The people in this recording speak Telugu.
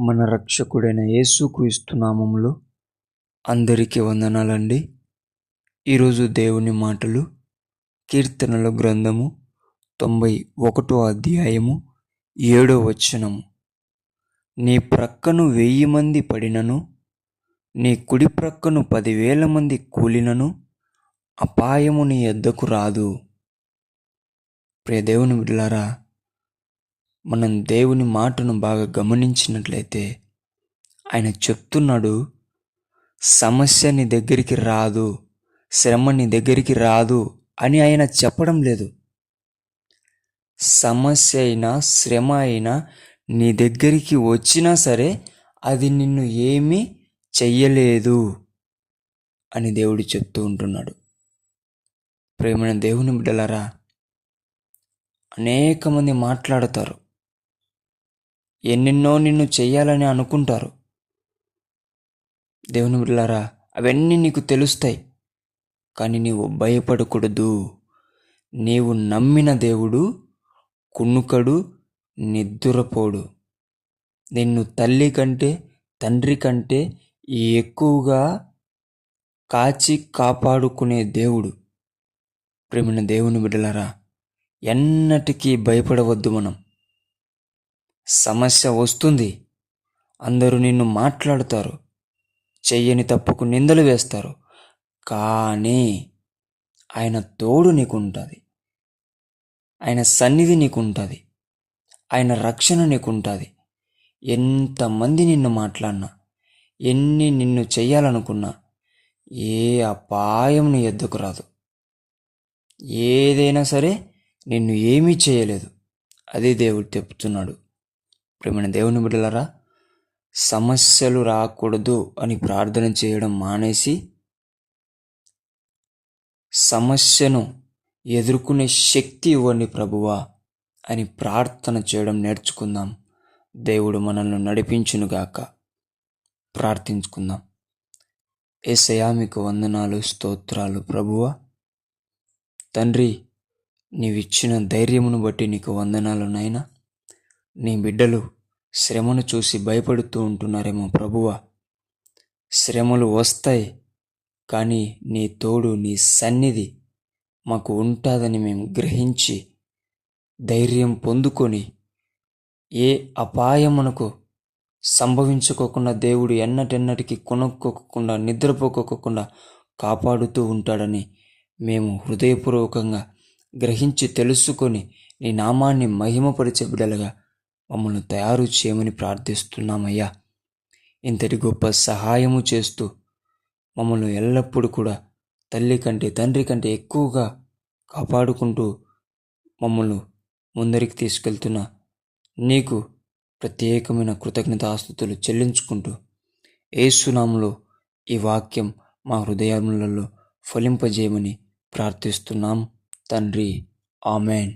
మన రక్షకుడైన యేసుక్రీస్తు నామములో అందరికీ వందనాలండి. ఈరోజు దేవుని మాటలు కీర్తనల గ్రంథము 91 అధ్యాయము 7వ వచనము. నీ ప్రక్కను 1000 మంది పడినను, నీ కుడి ప్రక్కను 10,000 మంది కూలినను అపాయము నీ యొద్దకు రాదు. ప్రియ దేవుని బిడ్డలారా, మనం దేవుని మాటను బాగా గమనించినట్లయితే ఆయన చెప్తున్నాడు, సమస్య నీ దగ్గరికి రాదు, శ్రమ నీ దగ్గరికి రాదు అని ఆయన చెప్పడం లేదు. సమస్య అయినా శ్రమ అయినా నీ దగ్గరికి వచ్చినా సరే అది నిన్ను ఏమీ చెయ్యలేదు అని దేవుడు చెప్తూ ఉంటున్నాడు. ప్రేమైన దేవుని బిడ్డలారా, అనేక మంది మాట్లాడతారు, ఎన్నెన్నో నిన్ను చెయ్యాలని అనుకుంటారు. దేవుని బిడ్డలారా, అవన్నీ నీకు తెలుస్తాయి, కానీ నీవు భయపడకూడదు. నీవు నమ్మిన దేవుడు కునుకడు, నిద్రపోడు. నిన్ను తల్లి కంటే తండ్రి కంటే ఎక్కువగా కాచి కాపాడుకునే దేవుడు. ప్రేమైన దేవుని బిడ్డలారా, ఎన్నటికీ భయపడవద్దు. మనం సమస్య వస్తుంది, అందరూ నిన్ను మాట్లాడతారు, చెయ్యని తప్పుకు నిందలు వేస్తారు, కానీ ఆయన తోడు నీకుంటుంది, ఆయన సన్నిధి నీకుంటుంది, ఆయన రక్షణ నీకుంటుంది. ఎంతమంది నిన్ను మాట్లాడినా, ఎన్ని నిన్ను చెయ్యాలనుకున్నా ఏ అపాయం నీ ఎద్దుకు రాదు. ఏదైనా సరే నిన్ను ఏమీ చేయలేదు. అదే దేవుడు చెప్తున్నాడు. ప్రేమైన దేవుని బిడ్డలారా, సమస్యలు రాకూడదు అని ప్రార్థన చేయడం మానేసి సమస్యను ఎదుర్కొనే శక్తి ఇవ్వండి ప్రభువా అని ప్రార్థన చేయడం నేర్చుకుందాం. దేవుడు మనల్ని నడిపించునుగాక. ప్రార్థించుకుందాం. యేసయ్యా, మీకు వందనాలు, స్తోత్రాలు ప్రభువా. తండ్రి, నీవిచ్చిన ధైర్యమును బట్టి నీకు వందనాలు నాయనా. నీ బిడ్డలు శ్రమను చూసి భయపడుతూ ఉంటున్నారేమో ప్రభువా. శ్రమలు వస్తాయి, కానీ నీ తోడు, నీ సన్నిధి మాకు ఉంటుందని మేము గ్రహించి ధైర్యం పొందుకొని ఏ అపాయమునకు సంభవించుకోకుండా దేవుడు ఎన్నటెన్నటికి కొనుక్కోకుండా నిద్రపోకోకుండా కాపాడుతూ ఉంటాడని మేము హృదయపూర్వకంగా గ్రహించి తెలుసుకొని నీ నామాన్ని మహిమపరిచే బిడ్డలుగా మమ్మల్ని తయారు చేయమని ప్రార్థిస్తున్నామయ్యా. ఇంతటి గొప్ప సహాయము చేస్తూ మమ్మల్ని ఎల్లప్పుడూ కూడా తల్లి కంటే తండ్రి కంటే ఎక్కువగా కాపాడుకుంటూ మమ్మల్ని ముందరికి తీసుకెళ్తున్న నీకు ప్రత్యేకమైన కృతజ్ఞతాస్తుతులు చెల్లించుకుంటూ యేసునామములో ఈ వాక్యం మా హృదయములలో ఫలింపజేయమని ప్రార్థిస్తున్నాం తండ్రి. ఆమెన్.